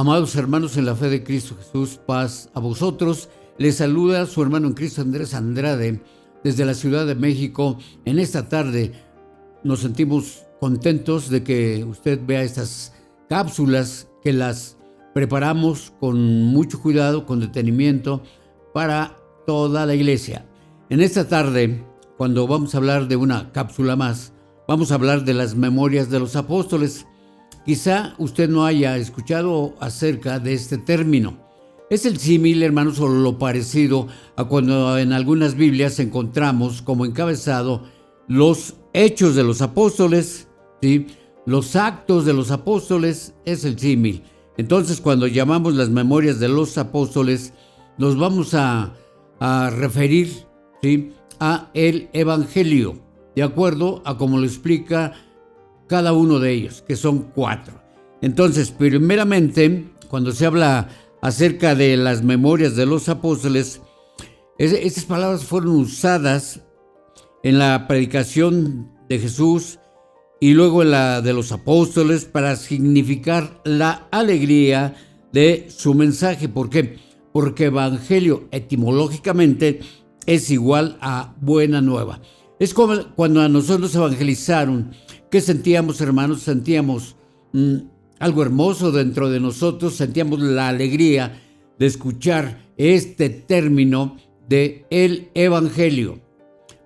Amados hermanos en la fe de Cristo Jesús, paz a vosotros. Les saluda su hermano en Cristo Andrés Andrade desde la Ciudad de México. En esta tarde nos sentimos contentos de que usted vea estas cápsulas que las preparamos con mucho cuidado, con detenimiento para toda la iglesia. En esta tarde, cuando vamos a hablar de una cápsula más, vamos a hablar de las memorias de los apóstoles. Quizá usted no haya escuchado acerca de este término. Es el símil, hermanos, o lo parecido a cuando en algunas Biblias encontramos como encabezado los hechos de los apóstoles, ¿sí? Los actos de los apóstoles es el símil. Entonces, cuando llamamos las memorias de los apóstoles, nos vamos a referir, ¿sí?, a el Evangelio, de acuerdo a como lo explica cada uno de ellos, que son 4. Entonces, primeramente, cuando se habla acerca de las memorias de los apóstoles, estas palabras fueron usadas en la predicación de Jesús y luego en la de los apóstoles para significar la alegría de su mensaje. ¿Por qué? Porque evangelio etimológicamente es igual a buena nueva. Es como cuando a nosotros evangelizaron. ¿Qué sentíamos, hermanos? Sentíamos algo hermoso dentro de nosotros, sentíamos la alegría de escuchar este término de el Evangelio.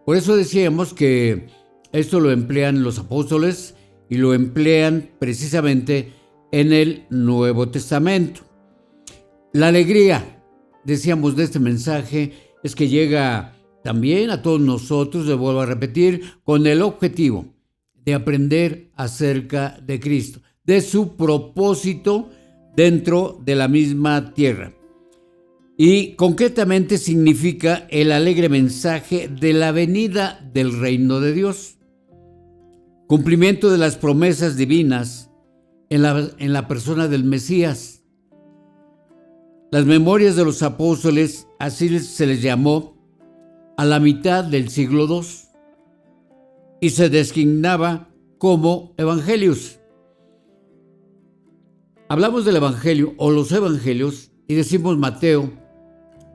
Por eso decíamos que esto lo emplean los apóstoles y lo emplean precisamente en el Nuevo Testamento. La alegría, decíamos, de este mensaje es que llega también a todos nosotros, le vuelvo a repetir, con el objetivo de aprender acerca de Cristo, de su propósito dentro de la misma tierra. Y concretamente significa el alegre mensaje de la venida del reino de Dios, cumplimiento de las promesas divinas en la persona del Mesías. Las memorias de los apóstoles, así se les llamó a la mitad del siglo II, y se designaba como evangelios. Hablamos del evangelio o los evangelios y decimos Mateo,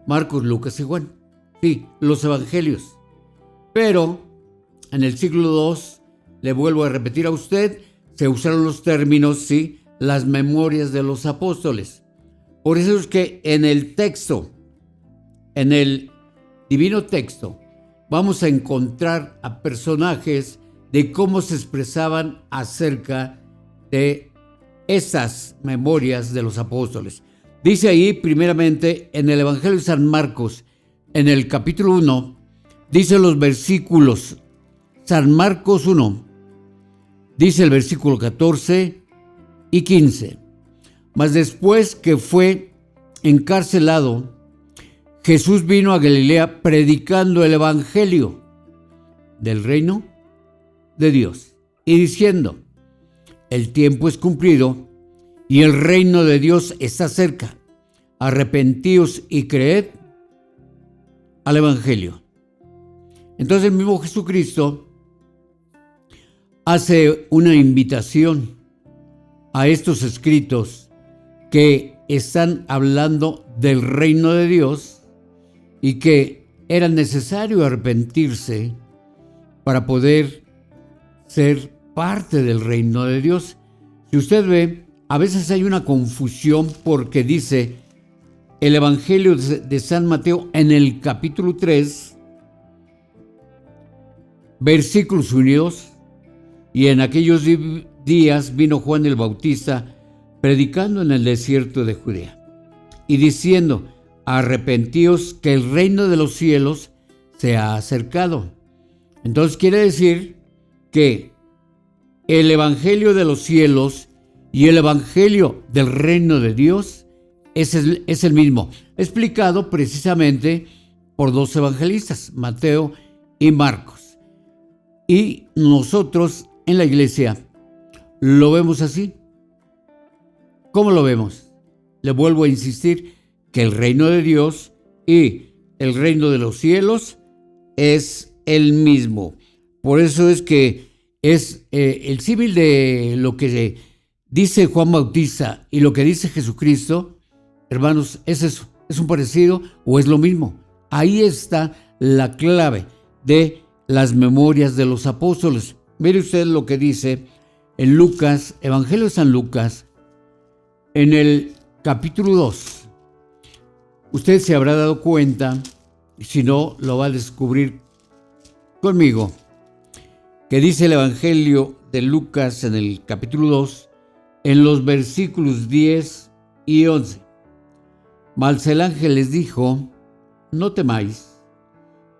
Marcos, Lucas y Juan. Sí, los evangelios. Pero en el siglo II, le vuelvo a repetir a usted, se usaron los términos, sí, las memorias de los apóstoles. Por eso es que en el texto, en el divino texto, vamos a encontrar a personajes de cómo se expresaban acerca de esas memorias de los apóstoles. Dice ahí, primeramente, en el Evangelio de San Marcos, en el capítulo 1, dice los versículos, San Marcos 1, dice el versículo 14 y 15. Mas después que fue encarcelado, Jesús vino a Galilea predicando el evangelio del reino de Dios y diciendo: el tiempo es cumplido y el reino de Dios está cerca. Arrepentíos y creed al evangelio. Entonces el mismo Jesucristo hace una invitación a estos escritos que están hablando del reino de Dios y que era necesario arrepentirse para poder ser parte del reino de Dios. Si usted ve, a veces hay una confusión porque dice el Evangelio de San Mateo en el capítulo 3, versículos 1 y 2, y en aquellos días vino Juan el Bautista predicando en el desierto de Judea y diciendo: arrepentíos, que el reino de los cielos se ha acercado. Entonces quiere decir que el evangelio de los cielos y el evangelio del reino de Dios es el mismo, explicado precisamente por dos evangelistas, Mateo y Marcos. Y nosotros en la iglesia lo vemos así. ¿Cómo lo vemos? Le vuelvo a insistir que el reino de Dios y el reino de los cielos es el mismo. Por eso es que es el símil de lo que dice Juan Bautista y lo que dice Jesucristo, hermanos, es eso, es un parecido o es lo mismo. Ahí está la clave de las memorias de los apóstoles. Mire usted lo que dice en Lucas, Evangelio de San Lucas, en el capítulo 2. Usted se habrá dado cuenta, si no, lo va a descubrir conmigo, que dice el Evangelio de Lucas en el capítulo 2, en los versículos 10 y 11. Mas el ángel les dijo: no temáis,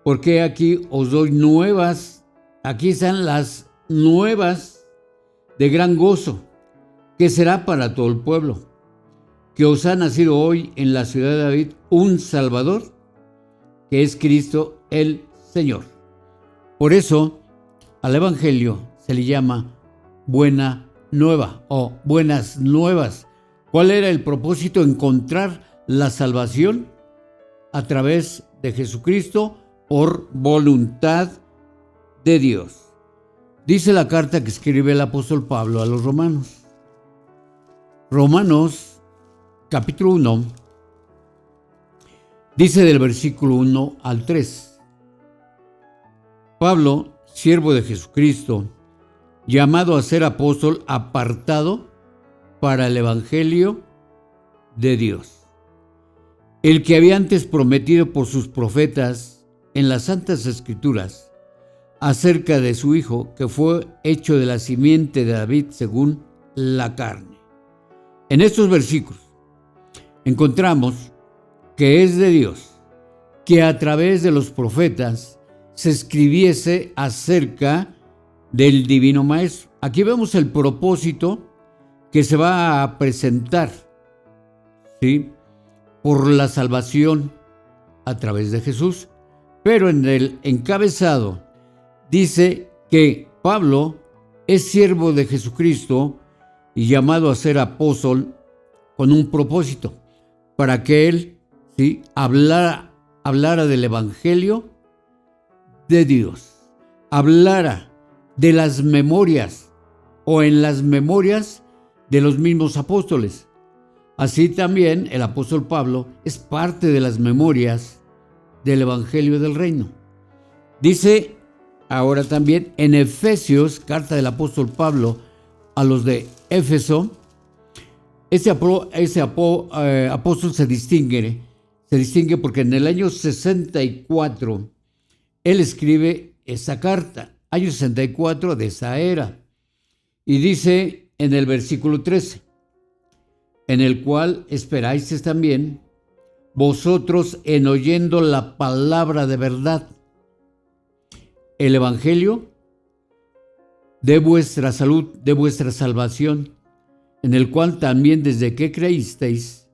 porque aquí os doy nuevas, aquí están las nuevas de gran gozo, que será para todo el pueblo, que os ha nacido hoy en la ciudad de David un Salvador, que es Cristo el Señor. Por eso al Evangelio se le llama buena nueva o buenas nuevas. ¿Cuál era el propósito? Encontrar la salvación a través de Jesucristo por voluntad de Dios. Dice la carta que escribe el apóstol Pablo a los romanos. Romanos capítulo 1, dice del versículo 1 al 3. Pablo, siervo de Jesucristo, llamado a ser apóstol, apartado para el evangelio de Dios, el que había antes prometido por sus profetas en las santas escrituras acerca de su hijo, que fue hecho de la simiente de David según la carne. En estos versículos encontramos que es de Dios que a través de los profetas se escribiese acerca del Divino Maestro. Aquí vemos el propósito que se va a presentar, ¿sí?, por la salvación a través de Jesús. Pero en el encabezado dice que Pablo es siervo de Jesucristo y llamado a ser apóstol con un propósito, para que él, ¿sí?, hablara del evangelio de Dios, hablara de las memorias o en las memorias de los mismos apóstoles. Así también el apóstol Pablo es parte de las memorias del evangelio del reino. Dice ahora también en Efesios, carta del apóstol Pablo a los de Éfeso, ese apóstol se distingue porque en el año 64 él escribe esa carta, año 64 de esa era, y dice en el versículo 13, en el cual esperáis también vosotros en oyendo la palabra de verdad, el evangelio de vuestra salud, de vuestra salvación, en el cual también desde que creísteis,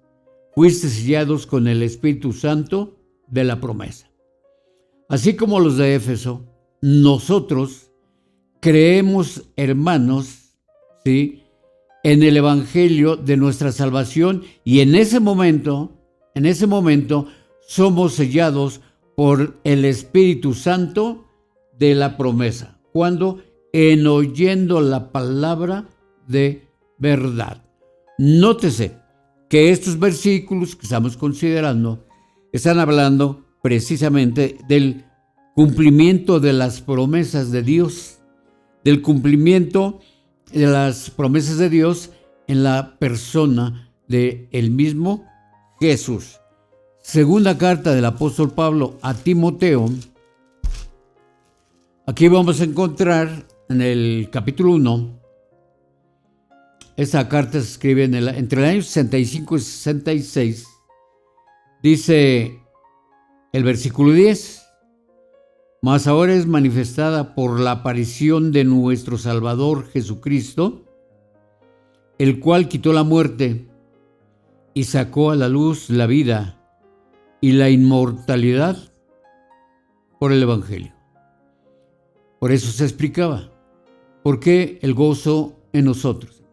fuisteis sellados con el Espíritu Santo de la promesa. Así como los de Éfeso, nosotros creemos, hermanos, ¿sí?, en el evangelio de nuestra salvación, y en ese momento somos sellados por el Espíritu Santo de la promesa. ¿Cuándo? En oyendo la palabra de verdad. Nótese que estos versículos que estamos considerando están hablando precisamente del cumplimiento de las promesas de Dios, del cumplimiento de las promesas de Dios en la persona de el mismo Jesús. Segunda carta del apóstol Pablo a Timoteo. Aquí vamos a encontrar en el capítulo 1. Esa carta se escribe entre el año 65 y 66. Dice el versículo 10. Mas ahora es manifestada por la aparición de nuestro Salvador Jesucristo, el cual quitó la muerte y sacó a la luz la vida y la inmortalidad por el Evangelio. Por eso se explicaba, ¿por qué el gozo en nosotros?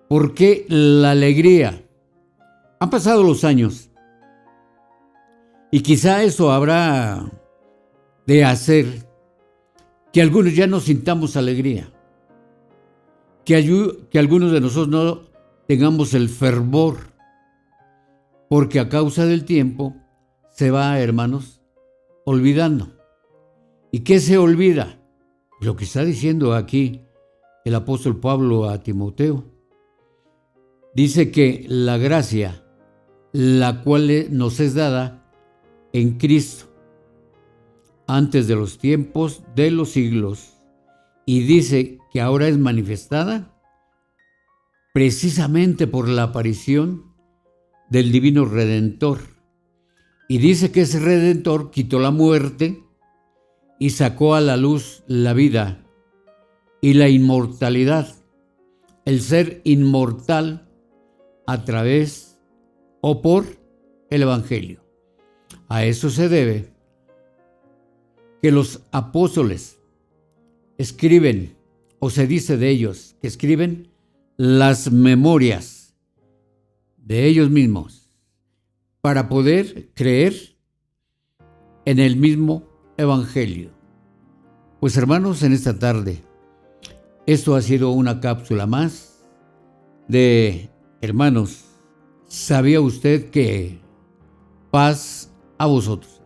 ¿Por qué la alegría? Han pasado los años y quizá eso habrá de hacer que algunos ya no sintamos alegría, que algunos de nosotros no tengamos el fervor, porque a causa del tiempo se va, hermanos, olvidando. ¿Y qué se olvida? Lo que está diciendo aquí el apóstol Pablo a Timoteo. Dice que la gracia, la cual nos es dada en Cristo, antes de los tiempos de los siglos, y dice que ahora es manifestada precisamente por la aparición del Divino Redentor. Y dice que ese Redentor quitó la muerte y sacó a la luz la vida y la inmortalidad, el ser inmortal a través o por el Evangelio. A eso se debe que los apóstoles escriben, o se dice de ellos, que escriben las memorias de ellos mismos para poder creer en el mismo Evangelio. Pues hermanos, en esta tarde, esto ha sido una cápsula más de hermanos. ¿Sabía usted que paz a vosotros?